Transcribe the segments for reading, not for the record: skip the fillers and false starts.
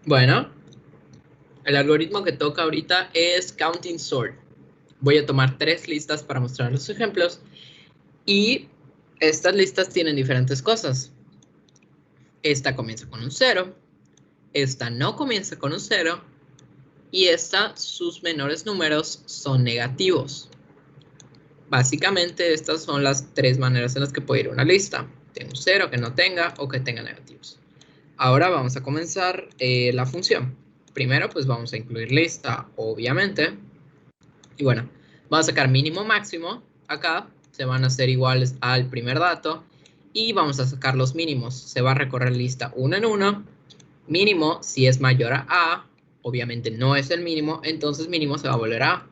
Bueno, el algoritmo que toca ahorita es Counting Sort. Voy a tomar 3 listas para mostrar los ejemplos. Y estas listas tienen diferentes cosas. Esta comienza con un 0. Esta no comienza con un 0. Y esta, sus menores números son negativos. Básicamente, estas son las 3 maneras en las que puede ir una lista. Tenga un 0, que no tenga, o que tenga negativos. Ahora vamos a comenzar la función. Primero, pues vamos a incluir lista, obviamente. Y bueno, vamos a sacar mínimo, máximo. Acá se van a hacer iguales al primer dato. Y vamos a sacar los mínimos. Se va a recorrer lista uno en uno. Mínimo, si es mayor a A, obviamente no es el mínimo, entonces mínimo se va a volver a A.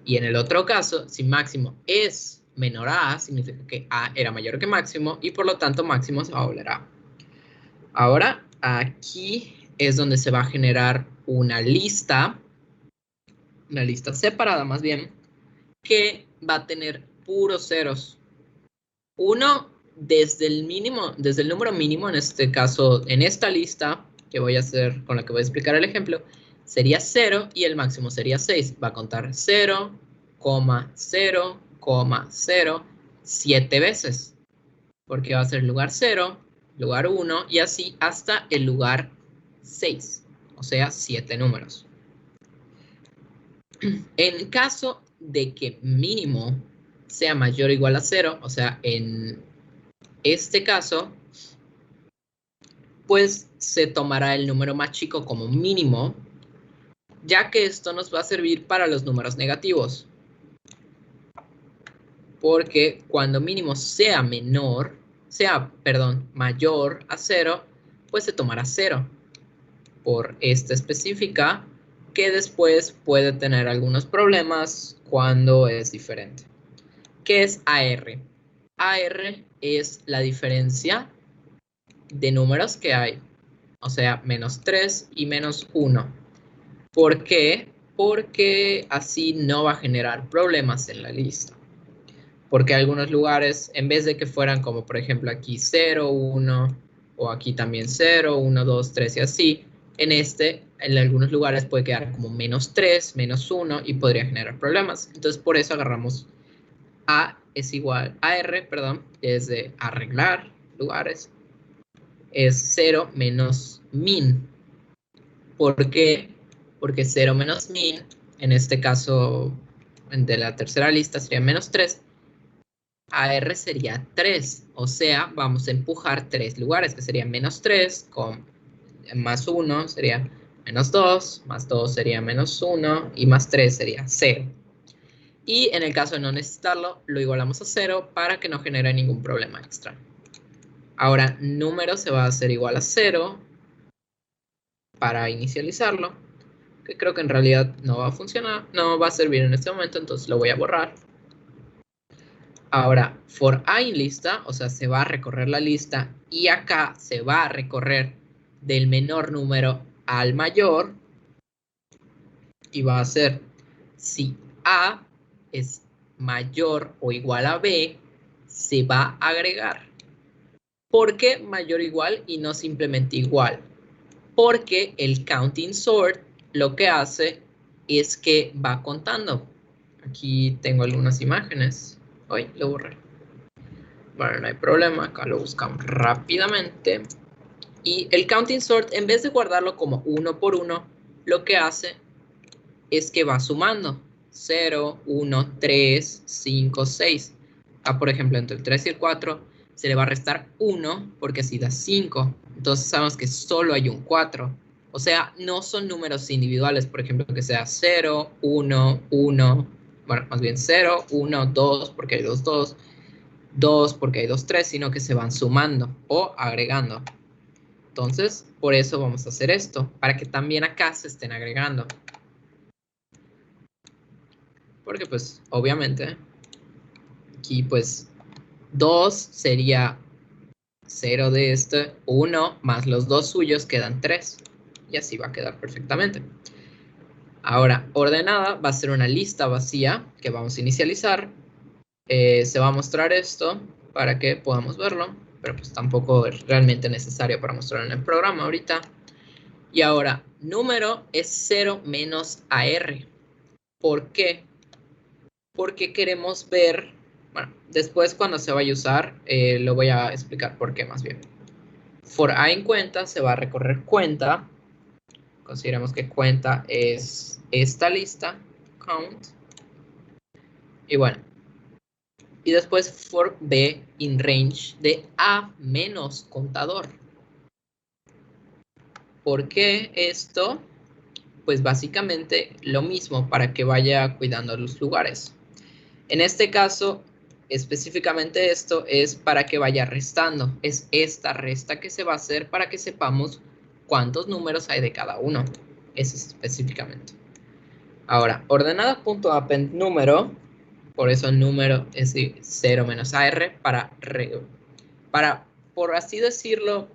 Y en el otro caso, si máximo es menor a A, significa que A era mayor que máximo y por lo tanto máximo se va a volver a A. Ahora, aquí es donde se va a generar una lista separada más bien, que va a tener puros ceros. Uno desde el mínimo, desde el número mínimo, en este caso, en esta lista que voy a hacer, con la que voy a explicar el ejemplo, sería 0 y el máximo sería 6. Va a contar 0, 0, 0, 7 veces. Porque va a ser lugar 0, lugar 1 y así hasta el lugar 6. O sea, 7 números. En caso de que mínimo sea mayor o igual a 0, o sea, en este caso, pues se tomará el número más chico como mínimo, ya que esto nos va a servir para los números negativos. Porque cuando mínimo sea mayor a 0, pues se tomará 0. Por esta específica, que después puede tener algunos problemas cuando es diferente. ¿Qué es AR? AR es la diferencia de números que hay, o sea, menos 3 y menos 1. ¿Por qué? Porque así no va a generar problemas en la lista. Porque algunos lugares, en vez de que fueran como por ejemplo aquí 0, 1, o aquí también 0, 1, 2, 3 y así, en algunos lugares puede quedar como menos 3, menos 1 y podría generar problemas. Entonces por eso agarramos AR, es de arreglar lugares, es 0 menos min. ¿Por qué? Porque 0 menos min, en este caso de la tercera lista sería menos 3, AR sería 3, o sea, vamos a empujar 3 lugares, que sería menos 3, con más 1 sería menos 2, más 2 sería menos 1, y más 3 sería 0. Y en el caso de no necesitarlo, lo igualamos a 0 para que no genere ningún problema extra. Ahora, número se va a hacer igual a 0 para inicializarlo, que creo que en realidad no va a funcionar, no va a servir en este momento, entonces lo voy a borrar. Ahora, for i en lista, o sea, se va a recorrer la lista y acá se va a recorrer del menor número al mayor y va a ser si a es mayor o igual a b, se va a agregar. ¿Por qué mayor o igual y no simplemente igual? Porque el counting sort lo que hace es que va contando. Aquí tengo algunas imágenes. Hoy lo borré. Bueno, no hay problema, acá lo buscamos rápidamente. Y el counting sort, en vez de guardarlo como uno por uno, lo que hace es que va sumando. 0, 1, 3, 5, 6. Por ejemplo, entre el 3 y el 4 se le va a restar 1 porque así da 5. Entonces sabemos que solo hay un 4. O sea, no son números individuales, por ejemplo, que sea 0, 1, 1. Bueno, más bien 0, 1, 2, porque hay 2, 2. 2 porque hay 2, 3, sino que se van sumando o agregando. Entonces, por eso vamos a hacer esto, para que también acá se estén agregando. Porque pues, obviamente, aquí pues 2 sería 0 de este, 1 más los 2 suyos quedan 3. Y así va a quedar perfectamente. Ahora, ordenada va a ser una lista vacía que vamos a inicializar. Se va a mostrar esto para que podamos verlo, pero pues tampoco es realmente necesario para mostrar en el programa ahorita. Y ahora, número es 0 menos AR. ¿Por qué? Porque queremos ver, bueno, después cuando se vaya a usar, lo voy a explicar por qué más bien. For A en cuenta, se va a recorrer cuenta. Consideremos que cuenta es esta lista, count. Y bueno, y después for B in range de A menos contador. ¿Por qué esto? Pues básicamente lo mismo para que vaya cuidando los lugares. En este caso, específicamente esto es para que vaya restando. Es esta resta que se va a hacer para que sepamos cuántos números hay de cada uno. Eso es específicamente. Ahora, ordenada.append número, por eso el número es 0 menos AR, para, por así decirlo,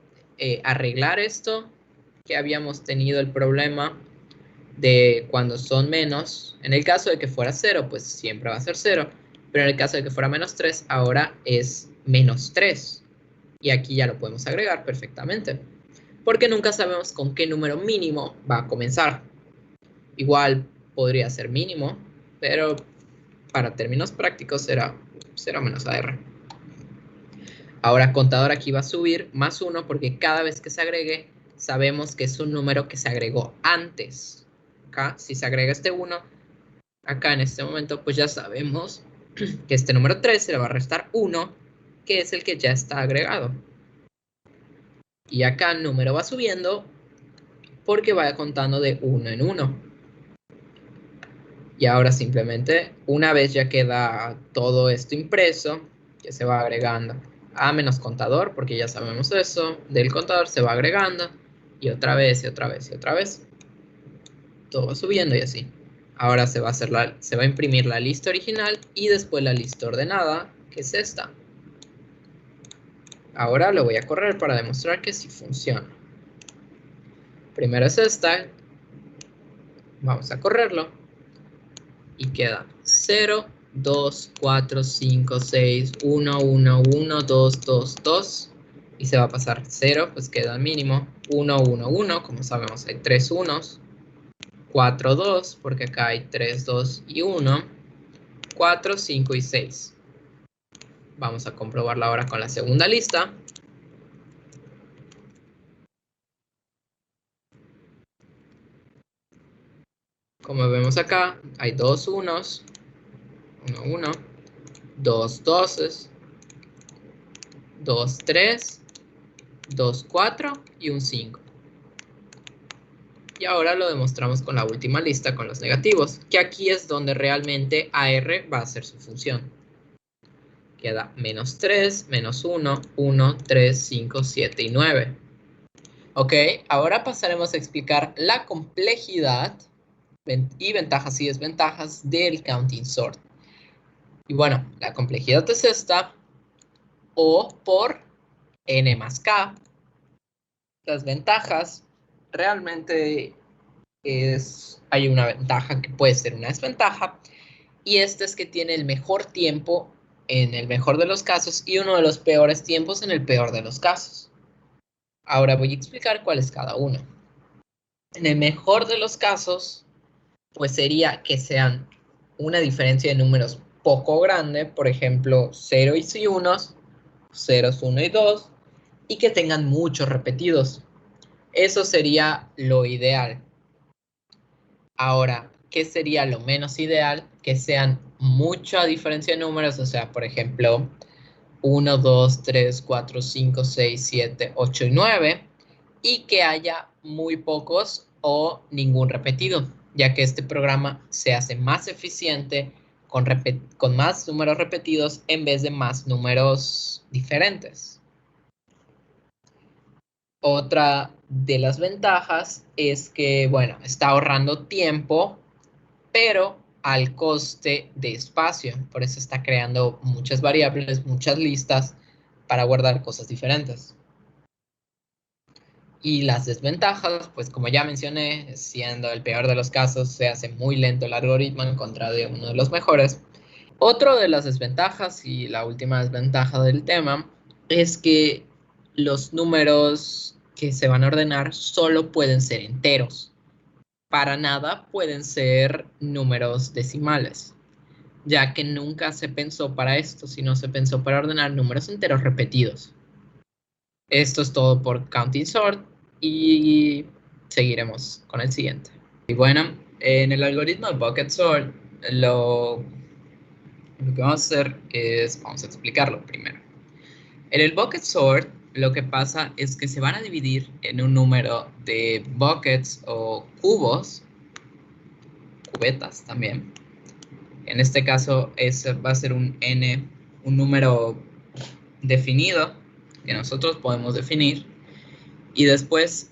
arreglar esto que habíamos tenido el problema de cuando son menos. En el caso de que fuera 0, pues siempre va a ser 0. Pero en el caso de que fuera menos 3, ahora es menos 3. Y aquí ya lo podemos agregar perfectamente. Porque nunca sabemos con qué número mínimo va a comenzar. Igual podría ser mínimo, pero para términos prácticos será 0 menos AR. Ahora contador aquí va a subir más 1 porque cada vez que se agregue sabemos que es un número que se agregó antes. Acá, si se agrega este 1, acá en este momento, pues ya sabemos que este número 3 se le va a restar 1, que es el que ya está agregado. Y acá el número va subiendo porque va contando de 1 en 1. Y ahora simplemente, una vez ya queda todo esto impreso, que se va agregando a menos contador, porque ya sabemos eso, del contador se va agregando, y otra vez, y otra vez, y otra vez. Todo va subiendo y así. Ahora se va a imprimir la lista original y después la lista ordenada, que es esta. Ahora lo voy a correr para demostrar que sí funciona. Primero es esta. Vamos a correrlo. Y queda 0, 2, 4, 5, 6, 1, 1, 1, 2, 2, 2. Y se va a pasar 0, pues queda mínimo. 1, 1, 1, como sabemos hay 3 unos. 4, 2, porque acá hay 3, 2 y 1. 4, 5 y 6. Vamos a comprobarla ahora con la segunda lista. Como vemos acá, hay 2 unos, 1, 1, 2 doses, 2 3, 2 4 y un 5. Y ahora lo demostramos con la última lista con los negativos, que aquí es donde realmente AR va a hacer su función. Queda menos 3, menos 1, 1, 3, 5, 7 y 9. Ok, ahora pasaremos a explicar la complejidad y ventajas y desventajas del counting sort. Y bueno, la complejidad es esta, O por n más k. Las ventajas, realmente hay una ventaja que puede ser una desventaja, y esta es que tiene el mejor tiempo en el mejor de los casos y uno de los peores tiempos en el peor de los casos. Ahora voy a explicar cuál es cada uno. En el mejor de los casos, pues sería que sean una diferencia de números poco grande, por ejemplo, 0 y 1, 0, 1 y 2, y que tengan muchos repetidos. Eso sería lo ideal. Ahora, ¿qué sería lo menos ideal? Que sean mucha diferencia de números, o sea, por ejemplo, 1, 2, 3, 4, 5, 6, 7, 8 y 9, y que haya muy pocos o ningún repetido, ya que este programa se hace más eficiente con más números repetidos en vez de más números diferentes. Otra de las ventajas es que, bueno, está ahorrando tiempo, pero al coste de espacio. Por eso está creando muchas variables, muchas listas para guardar cosas diferentes. Y las desventajas, pues como ya mencioné, siendo el peor de los casos, se hace muy lento el algoritmo en contra de uno de los mejores. Otro de las desventajas y la última desventaja del tema es que los números que se van a ordenar solo pueden ser enteros. Para nada pueden ser números decimales, ya que nunca se pensó para esto, sino se pensó para ordenar números enteros repetidos. Esto es todo por Counting Sort y seguiremos con el siguiente. Y bueno, en el algoritmo de Bucket Sort, lo que vamos a hacer es, vamos a explicarlo primero. En el Bucket Sort, lo que pasa es que se van a dividir en un número de buckets o cubos, cubetas también. En este caso va a ser un n, un número definido que nosotros podemos definir, y después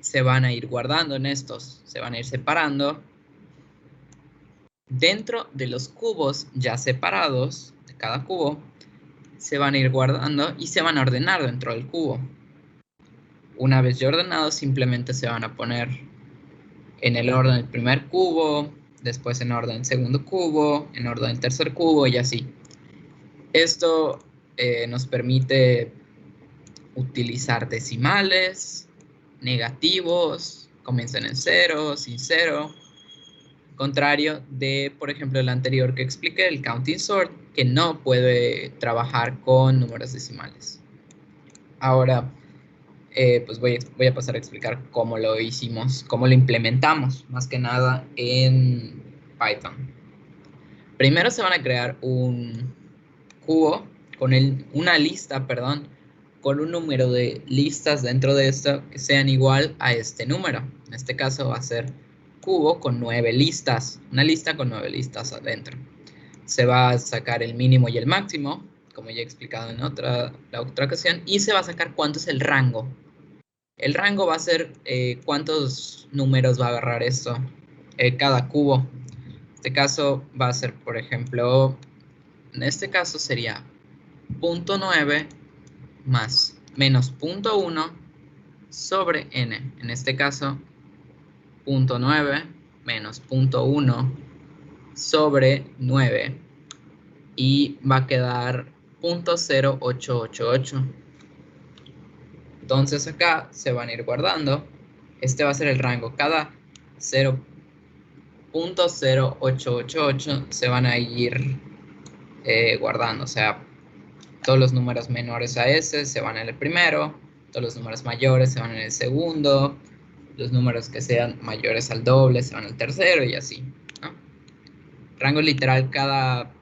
se van a ir guardando en estos, se van a ir separando. Dentro de los cubos ya separados, de cada cubo, se van a ir guardando y se van a ordenar dentro del cubo. Una vez ya ordenados, simplemente se van a poner en el orden del primer cubo, después en orden del segundo cubo, en orden del tercer cubo y así. Esto nos permite utilizar decimales, negativos, comienzan en 0, sin 0. Contrario de, por ejemplo, el anterior que expliqué, el Counting Sort, que no puede trabajar con números decimales. Ahora, pues voy a pasar a explicar cómo lo hicimos, cómo lo implementamos, más que nada en Python. Primero se van a crear un cubo con una lista, perdón, con un número de listas dentro de esto que sean igual a este número. En este caso va a ser cubo con 9 listas, una lista con 9 listas adentro. Se va a sacar el mínimo y el máximo, como ya he explicado en la otra ocasión, y se va a sacar cuánto es el rango. El rango va a ser cuántos números va a agarrar esto, cada cubo. En este caso va a ser, por ejemplo, en este caso sería 0.9 más menos 0.1 sobre n. En este caso, 0.9 menos 0.1 sobre 9. Y va a quedar 0.0888. Entonces acá se van a ir guardando. Este va a ser el rango. Cada 0.0888 se van a ir guardando. O sea, todos los números menores a ese se van en el primero. Todos los números mayores se van en el segundo. Los números que sean mayores al doble se van al tercero y así, ¿no? Rango literal, cada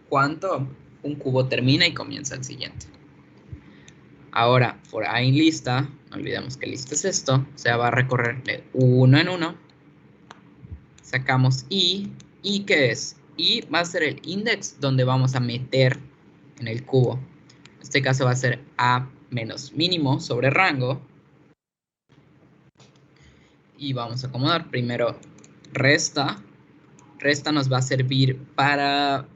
cuánto un cubo termina y comienza el siguiente. Ahora, for i en lista, no olvidemos que lista es esto, o sea, va a recorrer de uno en uno. Sacamos i, ¿y qué es? I va a ser el index donde vamos a meter en el cubo. En este caso va a ser a menos mínimo sobre rango. Y vamos a acomodar primero resta. Resta nos va a servir para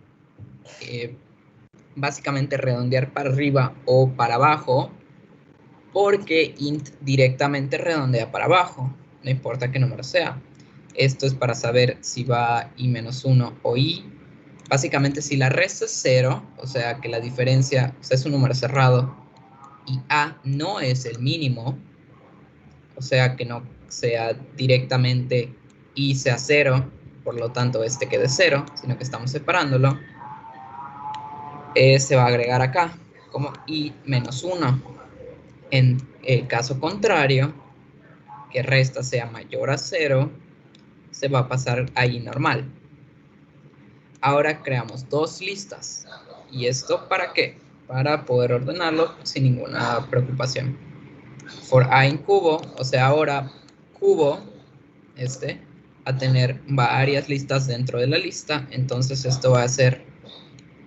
básicamente redondear para arriba o para abajo, porque int directamente redondea para abajo, no importa qué número sea. Esto es para saber si va i menos 1 o i. Básicamente, si la resta es 0, o sea que la diferencia, o sea, es un número cerrado, y a no es el mínimo, o sea que no sea directamente i sea 0, por lo tanto este quede 0, sino que estamos separándolo, se va a agregar acá como i menos 1. En el caso contrario, que resta sea mayor a 0, se va a pasar a i normal. Ahora creamos dos listas. ¿Y esto para qué? Para poder ordenarlo sin ninguna preocupación. For i en cubo, o sea, ahora cubo, va a tener varias listas dentro de la lista. Entonces esto va a ser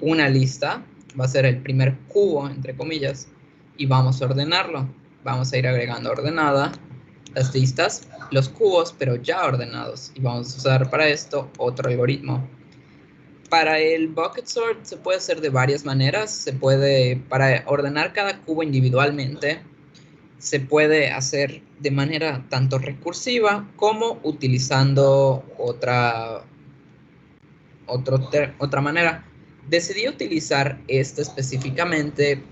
una lista, va a ser el primer cubo, entre comillas, y vamos a ordenarlo. Vamos a ir agregando ordenada las listas, los cubos, pero ya ordenados. Y vamos a usar para esto otro algoritmo. Para el bucket sort se puede hacer de varias maneras. Se puede, para ordenar cada cubo individualmente, se puede hacer de manera tanto recursiva como utilizando otra manera. Decidí utilizar esta específicamente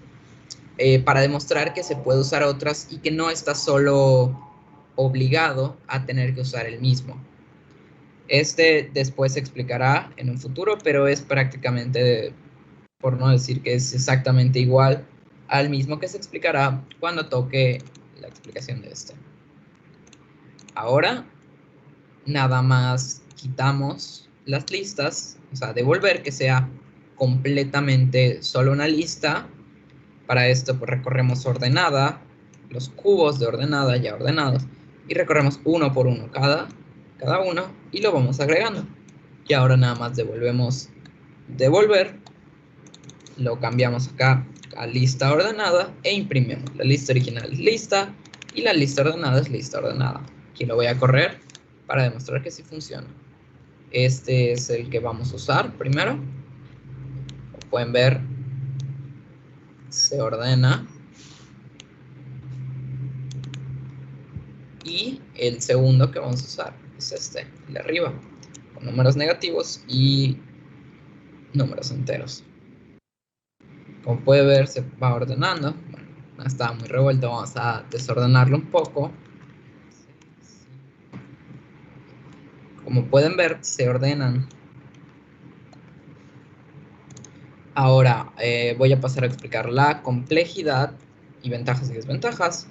para demostrar que se puede usar otras y que no está solo obligado a tener que usar el mismo. Este después se explicará en un futuro, pero es prácticamente, por no decir que es exactamente igual al mismo que se explicará cuando toque la explicación de este. Ahora, nada más quitamos las listas, o sea, devolver que sea completamente solo una lista. Para esto, pues recorremos ordenada, los cubos de ordenada ya ordenados, y recorremos uno por uno cada uno y lo vamos agregando. Y ahora nada más devolvemos devolver, lo cambiamos acá a lista ordenada e imprimimos. La lista original es lista y la lista ordenada es lista ordenada. Aquí lo voy a correr para demostrar que sí funciona. Este es el que vamos a usar primero. Como pueden ver, se ordena. Y el segundo que vamos a usar es este, el de arriba, con números negativos y números enteros. Como puede ver, se va ordenando. Bueno, no está muy revuelto, vamos a desordenarlo un poco. Como pueden ver, se ordenan. Ahora voy a pasar a explicar la complejidad y ventajas y desventajas.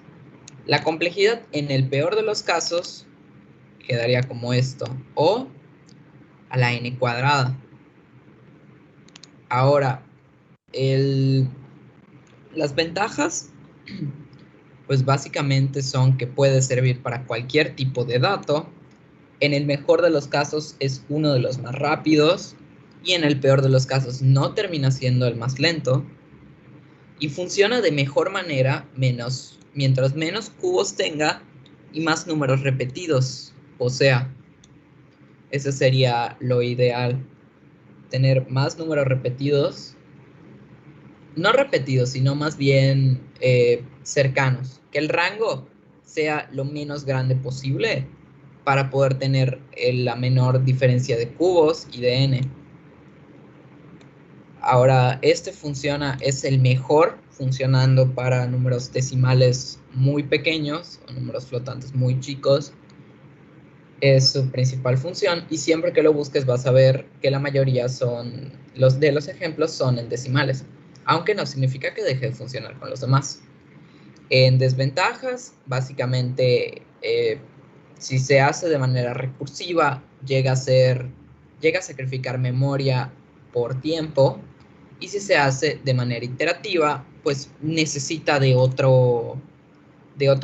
La complejidad en el peor de los casos quedaría como esto, o a la n cuadrada. Ahora, las ventajas, pues básicamente son que puede servir para cualquier tipo de dato. En el mejor de los casos es uno de los más rápidos y en el peor de los casos no termina siendo el más lento. Y funciona de mejor manera mientras menos cubos tenga y más números repetidos. O sea, ese sería lo ideal, tener más números repetidos, no repetidos, sino más bien cercanos. Que el rango sea lo menos grande posible para poder tener la menor diferencia de cubos y de n. Ahora, este es el mejor funcionando para números decimales muy pequeños o números flotantes muy chicos. Es su principal función y siempre que lo busques vas a ver que la mayoría de los ejemplos son en decimales, aunque no significa que deje de funcionar con los demás. En desventajas, básicamente, si se hace de manera recursiva, llega a sacrificar memoria por tiempo, y si se hace de manera iterativa, pues necesita de otro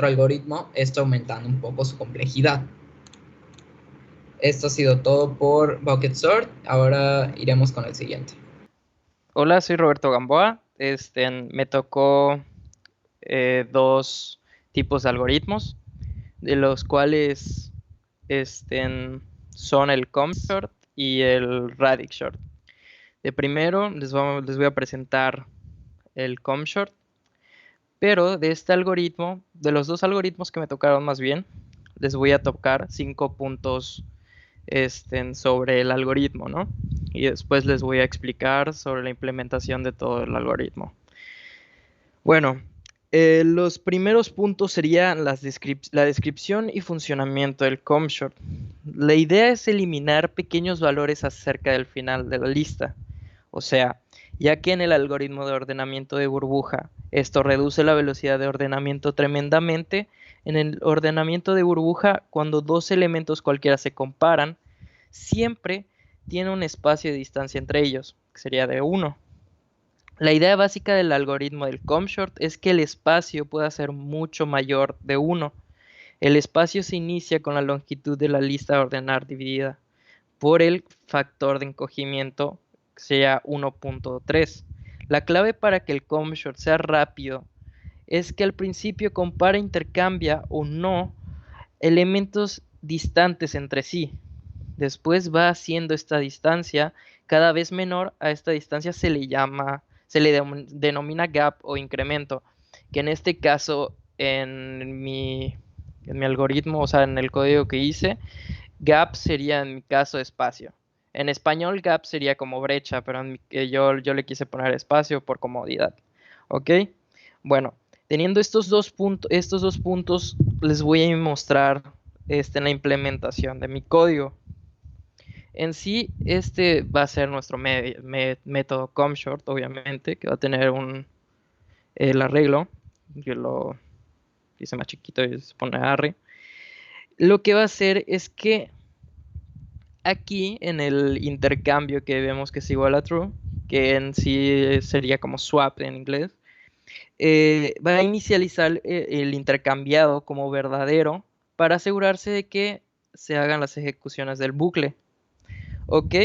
algoritmo, esto aumentando un poco su complejidad. Esto ha sido todo por Bucket Sort. Ahora iremos con el siguiente. Hola, soy Roberto Gamboa. Me tocó dos tipos de algoritmos, de los cuales son el COMSORT y el RADICSORT. De primero les voy a presentar el COMSORT, pero de este algoritmo, de los dos algoritmos que me tocaron más bien, les voy a tocar 5 puntos sobre el algoritmo, ¿no? Y después les voy a explicar sobre la implementación de todo el algoritmo. Bueno, los primeros puntos serían la descripción y funcionamiento del COMSORT. La idea es eliminar pequeños valores acerca del final de la lista. O sea, ya que en el algoritmo de ordenamiento de burbuja esto reduce la velocidad de ordenamiento tremendamente, en el ordenamiento de burbuja, cuando dos elementos cualquiera se comparan, siempre tiene un espacio de distancia entre ellos, que sería de 1. La idea básica del algoritmo del COMSORT es que el espacio pueda ser mucho mayor de 1. El espacio se inicia con la longitud de la lista a ordenar dividida por el factor de encogimiento, que sea 1.3. La clave para que el COMSORT sea rápido es que al principio compara e intercambia o no elementos distantes entre sí. Después va haciendo esta distancia cada vez menor. A esta distancia se le denomina gap o incremento, que en este caso en mi algoritmo, o sea, en el código que hice, gap sería en mi caso espacio. En español gap sería como brecha, pero yo le quise poner espacio por comodidad. ¿Ok? Bueno, teniendo estos dos puntos, les voy a mostrar en la implementación de mi código. En sí, este va a ser nuestro método ComShort, obviamente, que va a tener el arreglo. Yo lo hice más chiquito y se pone array. Lo que va a hacer es que aquí en el intercambio que vemos que es igual a true, que en sí sería como swap en inglés, va a inicializar el intercambiado como verdadero para asegurarse de que se hagan las ejecuciones del bucle. Ok,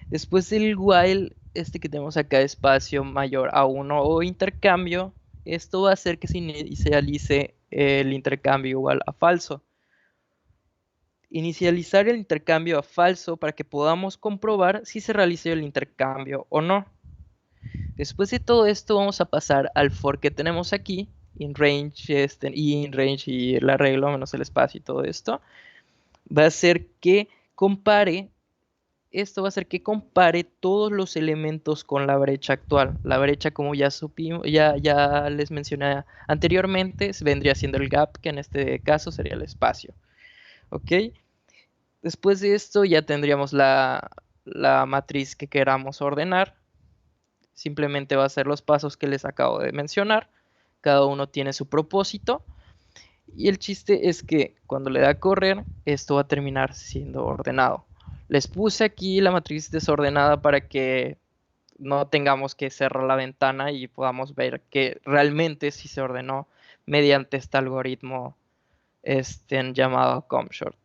después del while, que tenemos acá, espacio mayor a 1 o intercambio, esto va a hacer que se inicialice el intercambio igual a falso. Inicializar el intercambio a falso para que podamos comprobar si se realizó el intercambio o no. Después de todo esto vamos a pasar al for que tenemos aquí, InRange y el arreglo menos el espacio y todo esto. Va a hacer que compare todos los elementos con la brecha actual. La brecha, como ya supimos, ya les mencioné anteriormente, vendría siendo el gap, que en este caso sería el espacio. ¿Ok? Después de esto ya tendríamos la matriz que queramos ordenar. Simplemente va a ser los pasos que les acabo de mencionar. Cada uno tiene su propósito. Y el chiste es que cuando le da a correr, esto va a terminar siendo ordenado. Les puse aquí la matriz desordenada para que no tengamos que cerrar la ventana y podamos ver que realmente sí se ordenó mediante este algoritmo llamado ComShort.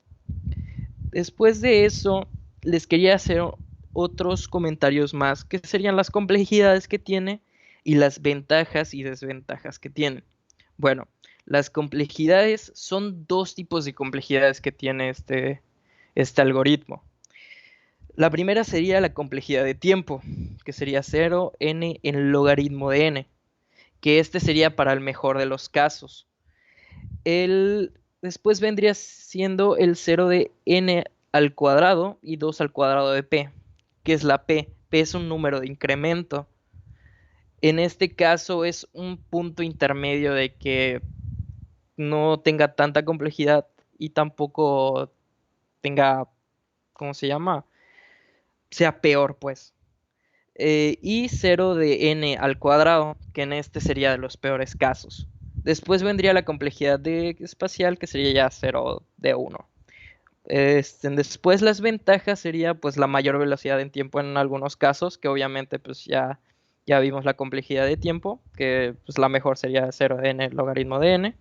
Después de eso, les quería hacer otros comentarios más, que serían las complejidades que tiene y las ventajas y desventajas que tiene. Bueno, las complejidades son dos tipos de complejidades que tiene este algoritmo. La primera sería la complejidad de tiempo, que sería 0n en logaritmo de n, que sería para el mejor de los casos. Después vendría siendo el 0 de n al cuadrado y 2 al cuadrado de p, que es la p. P es un número de incremento. En este caso es un punto intermedio de que no tenga tanta complejidad y tampoco tenga, ¿cómo se llama? Sea peor, pues. Y 0 de n al cuadrado, que en este sería de los peores casos. Después vendría la complejidad espacial, que sería ya 0 de 1. Después las ventajas sería pues la mayor velocidad en tiempo en algunos casos, que obviamente pues ya vimos la complejidad de tiempo, que pues la mejor sería 0 de n logaritmo de n.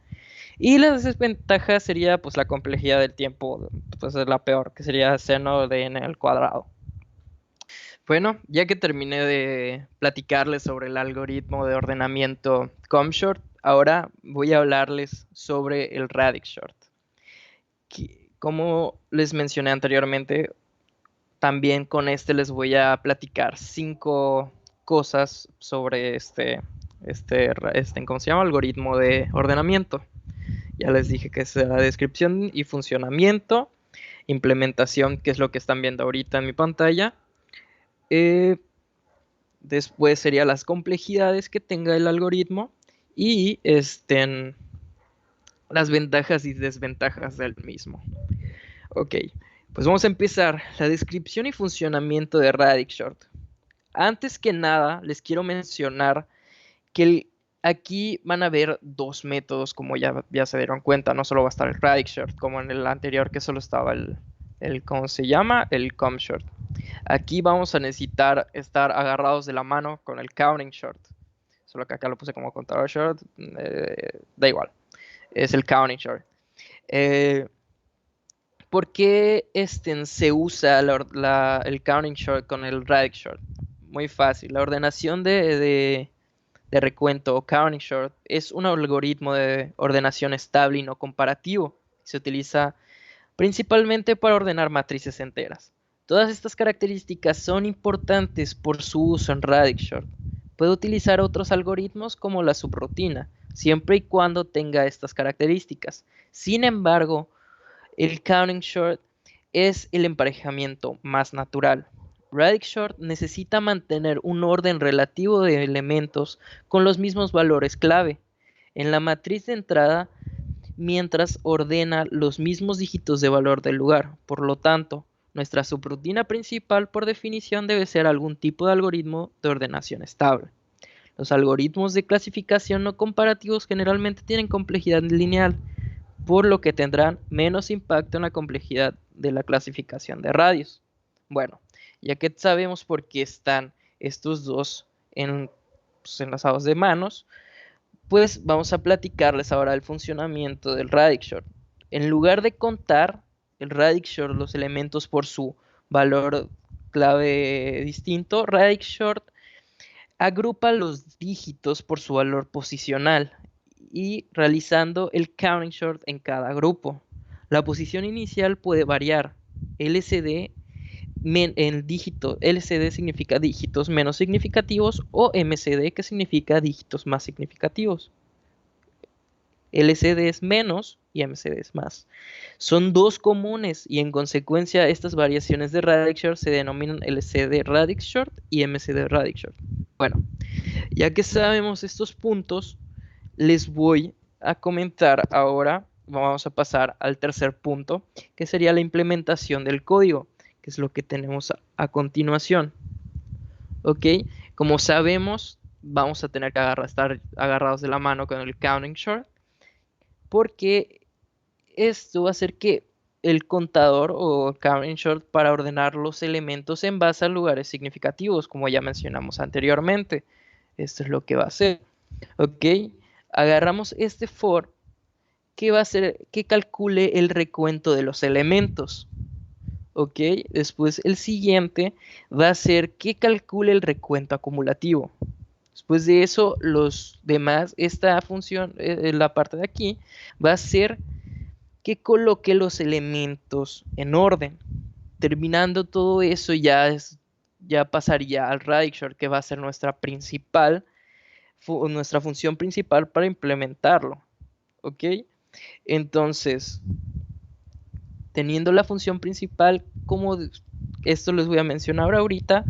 Y la desventaja sería pues la complejidad del tiempo, pues es la peor, que sería seno de n al cuadrado. Bueno, ya que terminé de platicarles sobre el algoritmo de ordenamiento ComShort, ahora voy a hablarles sobre el RadixShort. Como les mencioné anteriormente, también con les voy a platicar 5 cosas sobre ¿cómo se llama? Algoritmo de ordenamiento. Ya les dije que es la descripción y funcionamiento, implementación, que es lo que están viendo ahorita en mi pantalla. Después serían las complejidades que tenga el algoritmo y las ventajas y desventajas del mismo. Ok, pues vamos a empezar. La descripción y funcionamiento de RadixShort. Antes que nada, les quiero mencionar que aquí van a haber dos métodos, como ya se dieron cuenta. No solo va a estar el RadixShort, como en el anterior que solo estaba ¿cómo se llama? El ComShort. Aquí vamos a necesitar estar agarrados de la mano con el Counting Short. Solo que acá lo puse como contador short. Da igual. Es el Counting Short. ¿Por qué se usa el Counting Short con el RadixShort? Muy fácil. La ordenación de recuento o Counting Short es un algoritmo de ordenación estable y no comparativo. Se utiliza principalmente para ordenar matrices enteras. Todas estas características son importantes por su uso en RadixShort. Puede utilizar otros algoritmos como la subrutina, siempre y cuando tenga estas características. Sin embargo, el Counting Short es el emparejamiento más natural. RadixShort necesita mantener un orden relativo de elementos con los mismos valores clave. en la matriz de entrada mientras ordena los mismos dígitos de valor del lugar. Por lo tanto, nuestra subrutina principal por definición debe ser algún tipo de algoritmo de ordenación estable. Los algoritmos de clasificación no comparativos generalmente tienen complejidad lineal, por lo que tendrán menos impacto en la complejidad de la clasificación de radios. Bueno, ya que sabemos por qué están estos dos enlazados de manos, pues vamos a platicarles ahora el funcionamiento del Radix Short. En lugar de contar el Radix Short los elementos por su valor clave distinto, Radix Short agrupa los dígitos por su valor posicional y realizando el counting short en cada grupo. La posición inicial puede variar. LCD el dígito LCD significa dígitos menos significativos o MCD que significa dígitos más significativos. LCD es menos y MCD es más. Son dos comunes y en consecuencia estas variaciones de Radix Short se denominan LCD Radix Short y MCD Radix Short. Bueno, ya que sabemos estos puntos, les voy a comentar ahora, vamos a pasar al tercer punto, que sería la implementación del código, que es lo que tenemos a continuación. Ok, como sabemos, vamos a tener que estar agarrados de la mano con el counting short, porque esto va a hacer que el contador o counting short para ordenar los elementos en base a lugares significativos, como ya mencionamos anteriormente. Esto es lo que va a hacer. Ok, agarramos este for que va a hacer que calcule el recuento de los elementos. Ok, después el siguiente va a ser que calcule el recuento acumulativo. Después de eso, los demás, esta función, la parte de aquí, va a ser que coloque los elementos en orden. Terminando todo eso, ya pasaría al Radix Short, que va a ser nuestra función principal para implementarlo. ¿Ok? Entonces, teniendo la función principal, como esto les voy a mencionar ahorita,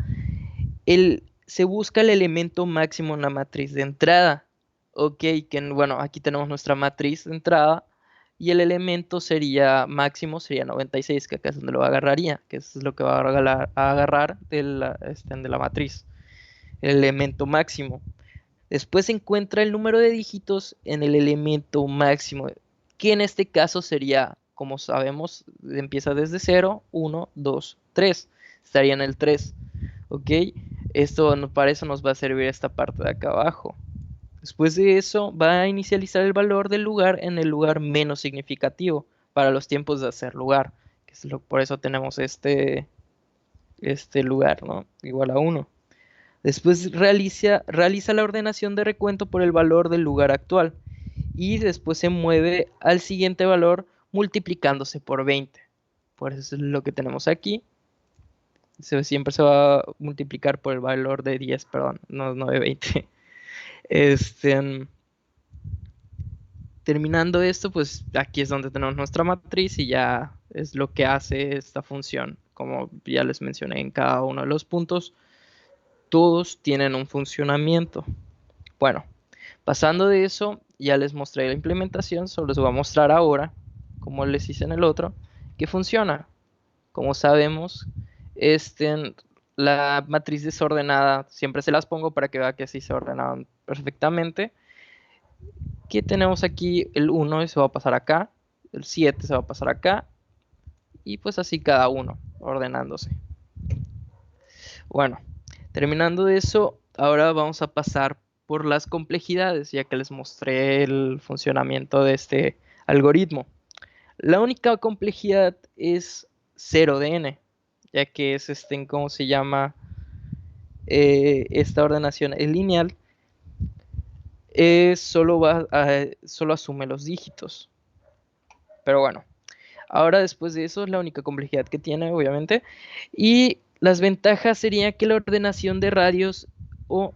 se busca el elemento máximo en la matriz de entrada. Ok, que bueno, aquí tenemos nuestra matriz de entrada y el elemento máximo sería 96, que acá es donde lo agarraría, que es lo que va a agarrar de la matriz, el elemento máximo. Después se encuentra el número de dígitos en el elemento máximo, que en este caso sería, como sabemos, empieza desde 0, 1, 2, 3. Estaría en el 3. ¿Ok? Para eso nos va a servir esta parte de acá abajo. Después de eso, va a inicializar el valor del lugar en el lugar menos significativo para los tiempos de hacer lugar. Por eso tenemos este lugar, ¿no? Igual a 1. Después realiza la ordenación de recuento por el valor del lugar actual. Y después se mueve al siguiente valor multiplicándose por 20. Por eso es lo que tenemos aquí. Siempre se va a multiplicar por el valor de 10, perdón, no de 20. Terminando esto, pues aquí es donde tenemos nuestra matriz y ya es lo que hace esta función. Como ya les mencioné en cada uno de los puntos, todos tienen un funcionamiento. Bueno, pasando de eso, ya les mostré la implementación, solo les voy a mostrar ahora, como les hice en el otro, que funciona. Como sabemos, la matriz desordenada, siempre se las pongo para que vea que así se ordenaron perfectamente. Que tenemos aquí el 1 se va a pasar acá, el 7 se va a pasar acá, y pues así cada uno, ordenándose. Bueno, terminando de eso, ahora vamos a pasar por las complejidades, ya que les mostré el funcionamiento de este algoritmo. La única complejidad es 0 de n, ya que es ¿cómo se llama? Esta ordenación es lineal, solo asume los dígitos. Pero bueno, ahora después de eso es la única complejidad que tiene, obviamente. Y las ventajas serían que la ordenación de radios o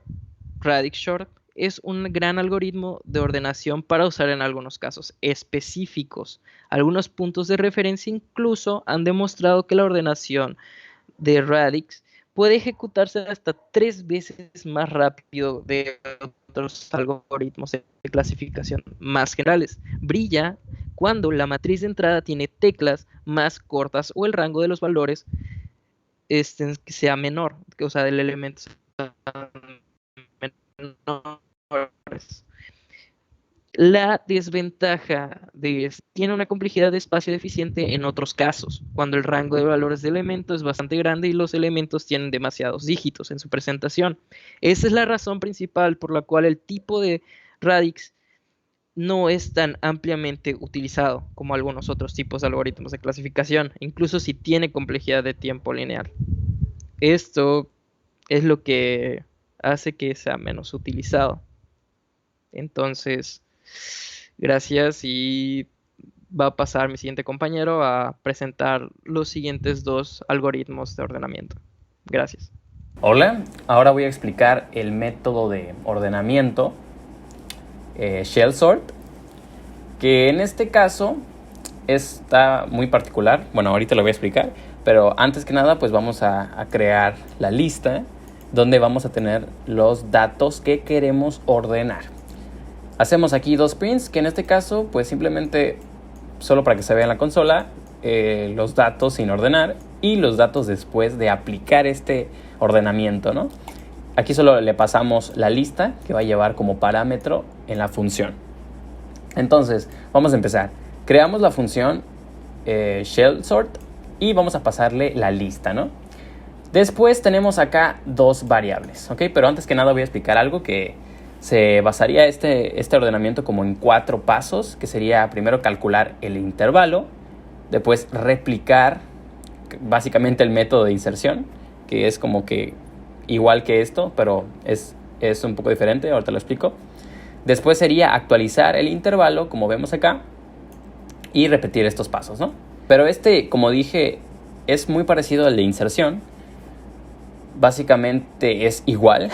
Radix Short es un gran algoritmo de ordenación para usar en algunos casos específicos. Algunos puntos de referencia incluso han demostrado que la ordenación de Radix puede ejecutarse hasta 3 veces más rápido de otros algoritmos de clasificación más generales. Brilla cuando la matriz de entrada tiene teclas más cortas o el rango de los valores sea menor, o sea, del elemento menores. La desventaja tiene una complejidad de espacio deficiente en otros casos, cuando el rango de valores de elementos es bastante grande y los elementos tienen demasiados dígitos en su presentación. Esa es la razón principal por la cual el tipo de radix no es tan ampliamente utilizado como algunos otros tipos de algoritmos de clasificación, incluso si tiene complejidad de tiempo lineal. Esto es lo que hace que sea menos utilizado. Entonces, gracias, y va a pasar mi siguiente compañero a presentar los siguientes dos algoritmos de ordenamiento. Gracias. Hola, ahora voy a explicar el método de ordenamiento Shell Sort, que en este caso está muy particular. Bueno, ahorita lo voy a explicar, pero antes que nada pues vamos a crear la lista donde vamos a tener los datos que queremos ordenar. Hacemos aquí dos prints, que en este caso pues simplemente, solo para que se vea en la consola, los datos sin ordenar y los datos después de aplicar este ordenamiento, ¿no? Aquí solo le pasamos la lista que va a llevar como parámetro en la función. Entonces, vamos a empezar. Creamos la función shell sort y vamos a pasarle la lista, ¿no? Después tenemos acá dos variables, ¿ok? Pero antes que nada voy a explicar algo que se basaría este ordenamiento como en 4 pasos, que sería primero calcular el intervalo, después replicar básicamente el método de inserción, que es como que igual que esto, pero es un poco diferente, ahorita lo explico. Después sería actualizar el intervalo, como vemos acá, y repetir estos pasos, ¿no? Pero como dije, es muy parecido al de inserción. Básicamente es igual,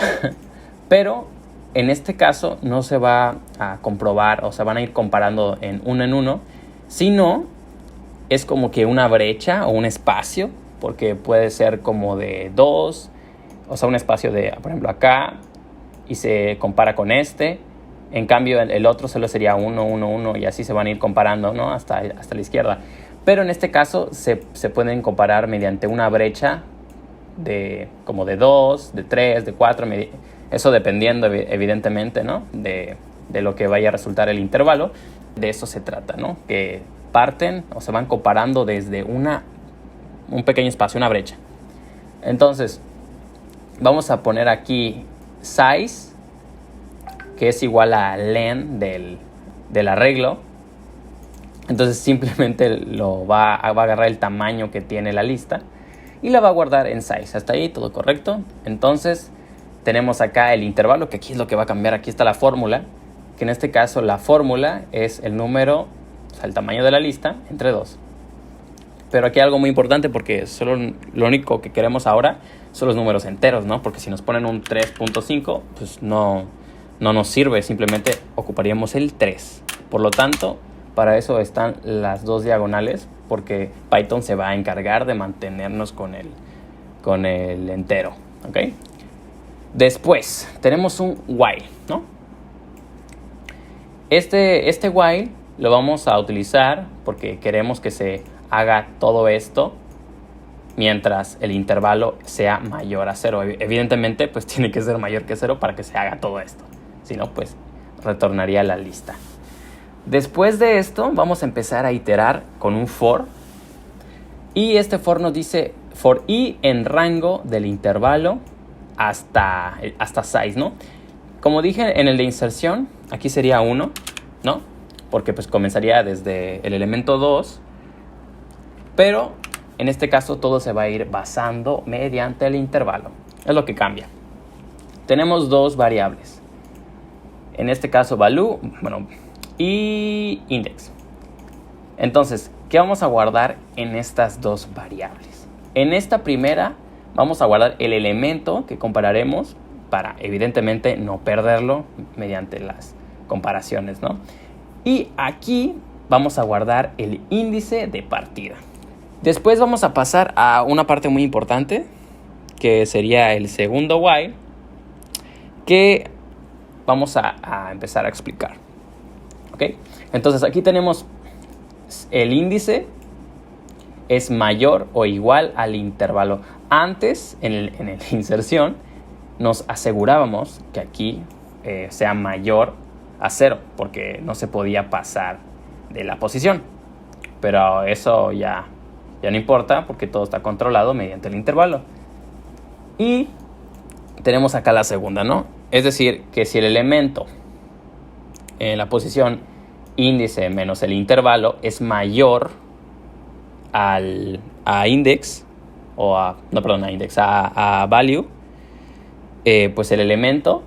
pero en este caso no se va a comprobar o se van a ir comparando en uno, sino es como que una brecha o un espacio, porque puede ser como de 2, o sea, un espacio de, por ejemplo, acá, y se compara con este. En cambio, el otro solo sería 1, 1, 1, y así se van a ir comparando, ¿no? hasta la izquierda. Pero en este caso se pueden comparar mediante una brecha como de 2, de 3, de 4, eso dependiendo evidentemente, ¿no? de lo que vaya a resultar el intervalo. De eso se trata, ¿no? Que parten o se van comparando desde un pequeño espacio, una brecha. Entonces, vamos a poner aquí size, que es igual a len del arreglo. Entonces simplemente va a agarrar el tamaño que tiene la lista y la va a guardar en size. Hasta ahí todo correcto. Entonces tenemos acá el intervalo, que aquí es lo que va a cambiar. Aquí está la fórmula, que en este caso la fórmula es el número, o sea, el tamaño de la lista entre 2. Pero aquí hay algo muy importante, porque solo lo único que queremos ahora son los números enteros, ¿no? Porque si nos ponen un 3.5, pues no nos sirve, simplemente ocuparíamos el 3. Por lo tanto, para eso están las dos diagonales, porque Python se va a encargar de mantenernos con el entero, ¿ok? Después tenemos un while, ¿no? Este while lo vamos a utilizar porque queremos que se haga todo esto mientras el intervalo sea mayor a 0. Evidentemente, pues tiene que ser mayor que 0 para que se haga todo esto. Si no, pues retornaría la lista. Después de esto, vamos a empezar a iterar con un for. Y este for nos dice for i en rango del intervalo hasta size, ¿no? Como dije en el de inserción, aquí sería 1, ¿no? Porque pues comenzaría desde el elemento 2. Pero en este caso todo se va a ir basando mediante el intervalo. Es lo que cambia. Tenemos dos variables. En este caso value, y index. Entonces, ¿qué vamos a guardar en estas dos variables? En esta primera vamos a guardar el elemento que compararemos para evidentemente no perderlo mediante las comparaciones, ¿no? Y aquí vamos a guardar el índice de partida. Después vamos a pasar a una parte muy importante, que sería el segundo while, que vamos a empezar a explicar. ¿Ok? Entonces aquí tenemos el índice es mayor o igual al intervalo. Antes, en la inserción, nos asegurábamos que aquí sea mayor a 0, porque no se podía pasar de la posición. Pero eso ya no importa, porque todo está controlado mediante el intervalo. Y tenemos acá la segunda, ¿no? Es decir, que si el elemento en la posición índice menos el intervalo es mayor a index, o a value, pues el elemento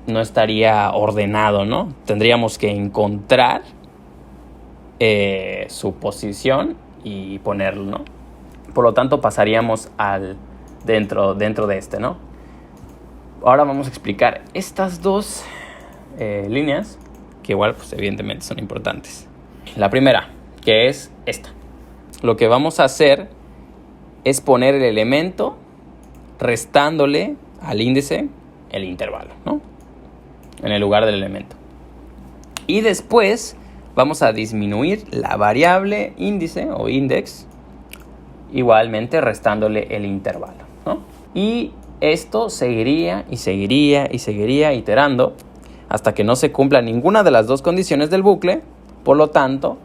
no estaría ordenado, ¿no? Tendríamos que encontrar su posición y ponerlo, ¿no? Por lo tanto, pasaríamos dentro de este, ¿no? Ahora vamos a explicar estas dos líneas, que igual, pues evidentemente son importantes. La primera, que es esta. Lo que vamos a hacer es poner el elemento restándole al índice el intervalo, ¿no? En el lugar del elemento. Y después vamos a disminuir la variable índice o index, igualmente restándole el intervalo, ¿no? Y esto seguiría iterando hasta que no se cumpla ninguna de las dos condiciones del bucle. Por lo tanto,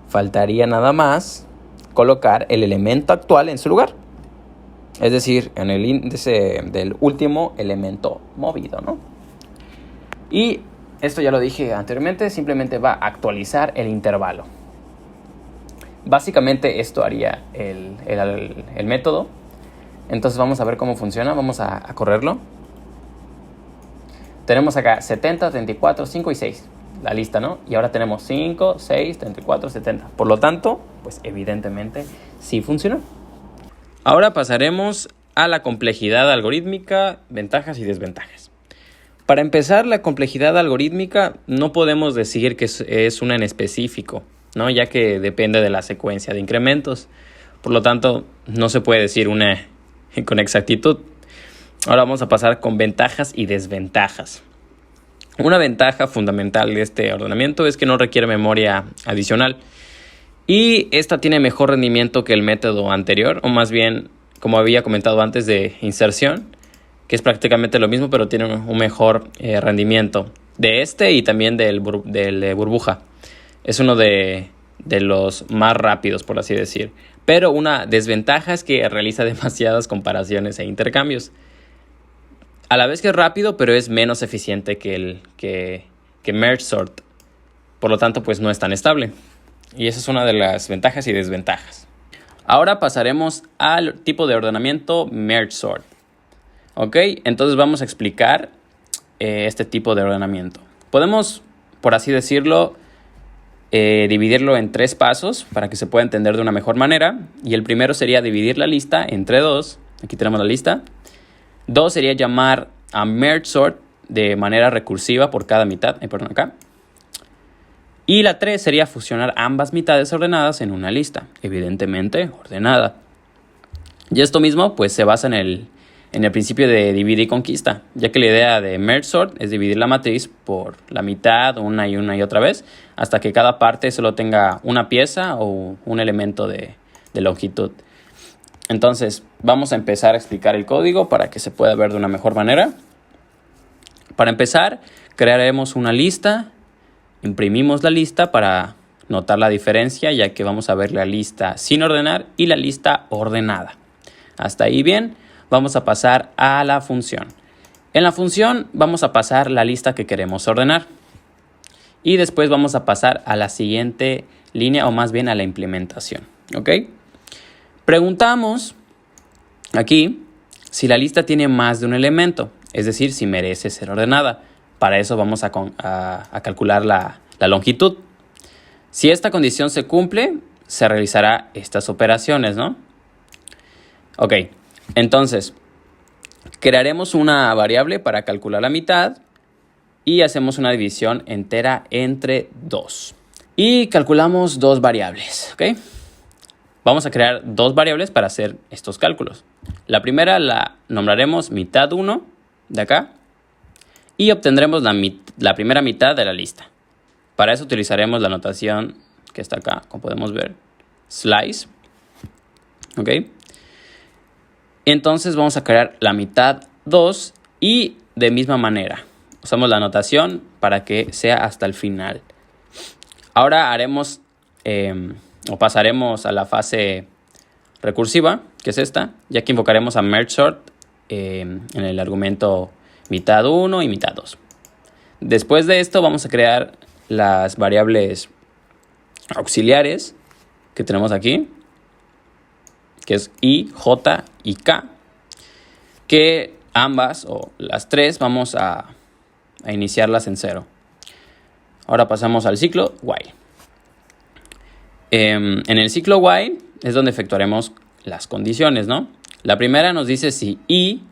faltaría nada más colocar el elemento actual en su lugar, es decir, en el índice del último elemento movido, ¿no? Y esto ya lo dije anteriormente, simplemente va a actualizar el intervalo. Básicamente esto haría el método. Entonces vamos a ver cómo funciona, vamos a correrlo. Tenemos acá 70, 34, 5 y 6, la lista, ¿no? Y ahora tenemos 5, 6, 34, 70. Por lo tanto, pues evidentemente sí funcionó. Ahora pasaremos a la complejidad algorítmica, ventajas y desventajas. Para empezar, la complejidad algorítmica no podemos decir que es una en específico, ¿no? Ya que depende de la secuencia de incrementos. Por lo tanto, no se puede decir una con exactitud. Ahora vamos a pasar con ventajas y desventajas. Una ventaja fundamental de este ordenamiento es que no requiere memoria adicional. Y esta tiene mejor rendimiento que el método anterior, o más bien, como había comentado antes, de inserción, que es prácticamente lo mismo, pero tiene un mejor rendimiento de este y también del burbuja. Es uno de los más rápidos, por así decir. Pero una desventaja es que realiza demasiadas comparaciones e intercambios. A la vez que es rápido, pero es menos eficiente que Merge Sort. Por lo tanto, pues no es tan estable. Y esa es una de las ventajas y desventajas. Ahora pasaremos al tipo de ordenamiento Merge Sort. Ok, entonces vamos a explicar este tipo de ordenamiento. Podemos, por así decirlo, dividirlo en 3 pasos para que se pueda entender de una mejor manera. Y el primero sería dividir la lista entre 2. Aquí tenemos la lista. 2 sería llamar a Merge Sort de manera recursiva por cada mitad. Acá. Y la 3 sería fusionar ambas mitades ordenadas en una lista, evidentemente ordenada. Y esto mismo pues se basa en el principio de divide y conquista, ya que la idea de Merge Sort es dividir la matriz por la mitad una y otra vez, hasta que cada parte solo tenga una pieza o un elemento de longitud. Entonces vamos a empezar a explicar el código para que se pueda ver de una mejor manera. Para empezar, crearemos una lista. Imprimimos la lista para notar la diferencia, ya que vamos a ver la lista sin ordenar y la lista ordenada. Hasta ahí bien, vamos a pasar a la función. En la función vamos a pasar la lista que queremos ordenar. Y después vamos a pasar a la siguiente línea, o más bien a la implementación. ¿Ok? Preguntamos aquí si la lista tiene más de un elemento, es decir, si merece ser ordenada. Para eso vamos a calcular la longitud. Si esta condición se cumple, se realizará estas operaciones, ¿no? Ok, entonces, crearemos una variable para calcular la mitad y hacemos una división entera entre 2. Y calculamos 2 variables, ¿ok? Vamos a crear 2 variables para hacer estos cálculos. La primera la nombraremos mitad 1 de acá. y obtendremos la primera mitad de la lista. Para eso utilizaremos la notación que está acá, como podemos ver, slice. ¿Ok? Entonces vamos a crear la mitad 2 y de misma manera usamos la notación para que sea hasta el final. Ahora haremos o pasaremos a la fase recursiva, que es esta, ya que invocaremos a merge_sort en el argumento mitad 1 y mitad 2. Después de esto vamos a crear las variables auxiliares que tenemos aquí, que es i, j y k, que ambas o las tres vamos a iniciarlas en 0. Ahora pasamos al ciclo while. En el ciclo while es donde efectuaremos las condiciones, ¿no? La primera nos dice si i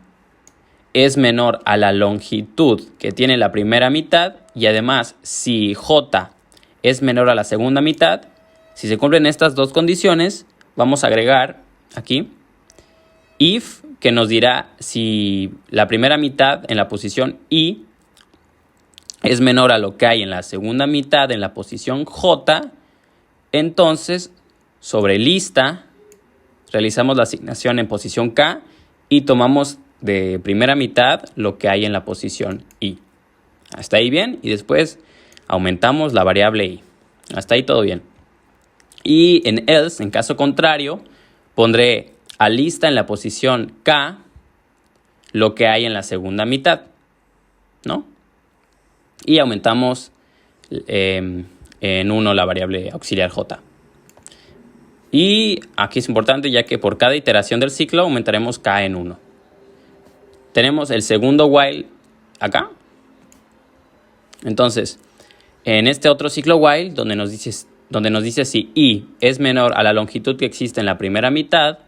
es menor a la longitud que tiene la primera mitad y además si j es menor a la segunda mitad. Si se cumplen estas dos condiciones, vamos a agregar aquí if, que nos dirá si la primera mitad en la posición i es menor a lo que hay en la segunda mitad en la posición j. Entonces, sobre lista, realizamos la asignación en posición k y tomamos de primera mitad lo que hay en la posición i. Hasta ahí bien, y después aumentamos la variable i. Hasta ahí todo bien. Y en else, en caso contrario, pondré a lista en la posición k lo que hay en la segunda mitad, ¿no? Y aumentamos en 1 la variable auxiliar j. Y aquí es importante, ya que por cada iteración del ciclo aumentaremos k en 1. Tenemos el segundo while acá. Entonces, en este otro ciclo while, donde nos dice si i es menor a la longitud que existe en la primera mitad,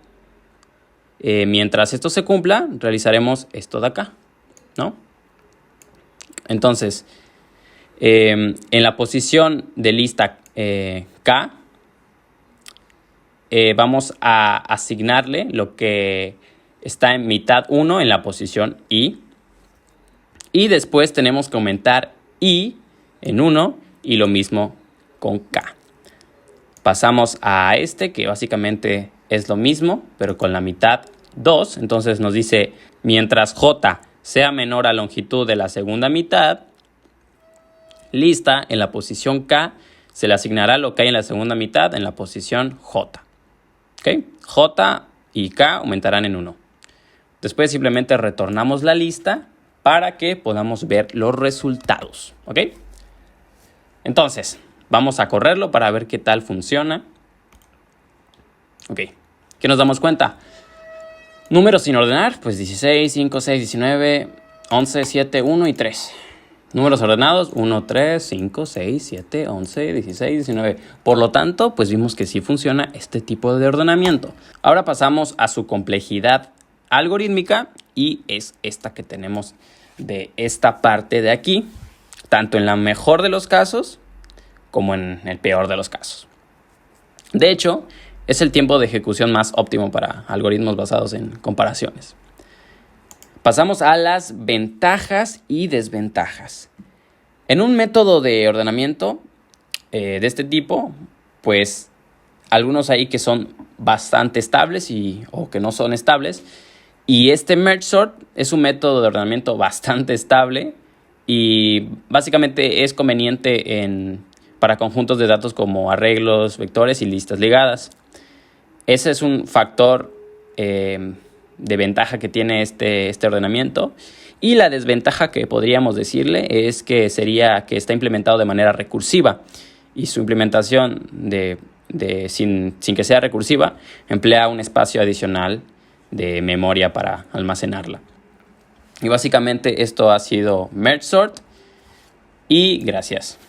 mientras esto se cumpla, realizaremos esto de acá, ¿no? Entonces, en la posición de lista k, vamos a asignarle lo que está en mitad 1 en la posición i. Y después tenemos que aumentar i en 1 y lo mismo con k. Pasamos a este, que básicamente es lo mismo, pero con la mitad 2. Entonces nos dice, mientras j sea menor a longitud de la segunda mitad, lista en la posición k se le asignará lo que hay en la segunda mitad en la posición j. ¿Ok? J y k aumentarán en 1. Después simplemente retornamos la lista para que podamos ver los resultados. ¿Ok? Entonces, vamos a correrlo para ver qué tal funciona. Ok. ¿Qué nos damos cuenta? Números sin ordenar, pues 16, 5, 6, 19, 11, 7, 1 y 3. Números ordenados, 1, 3, 5, 6, 7, 11, 16, 19. Por lo tanto, pues vimos que sí funciona este tipo de ordenamiento. Ahora pasamos a su complejidad algorítmica y es esta que tenemos de esta parte de aquí, tanto en la mejor de los casos como en el peor de los casos. De hecho, es el tiempo de ejecución más óptimo para algoritmos basados en comparaciones. Pasamos a las ventajas y desventajas. En un método de ordenamiento de este tipo, pues algunos ahí que son bastante estables o que no son estables. Y este merge_sort es un método de ordenamiento bastante estable y básicamente es conveniente para conjuntos de datos como arreglos, vectores y listas ligadas. Ese es un factor de ventaja que tiene este ordenamiento. Y la desventaja que podríamos decirle es que sería que está implementado de manera recursiva y su implementación sin que sea recursiva emplea un espacio adicional de memoria para almacenarla. Y básicamente esto ha sido merge_sort y gracias.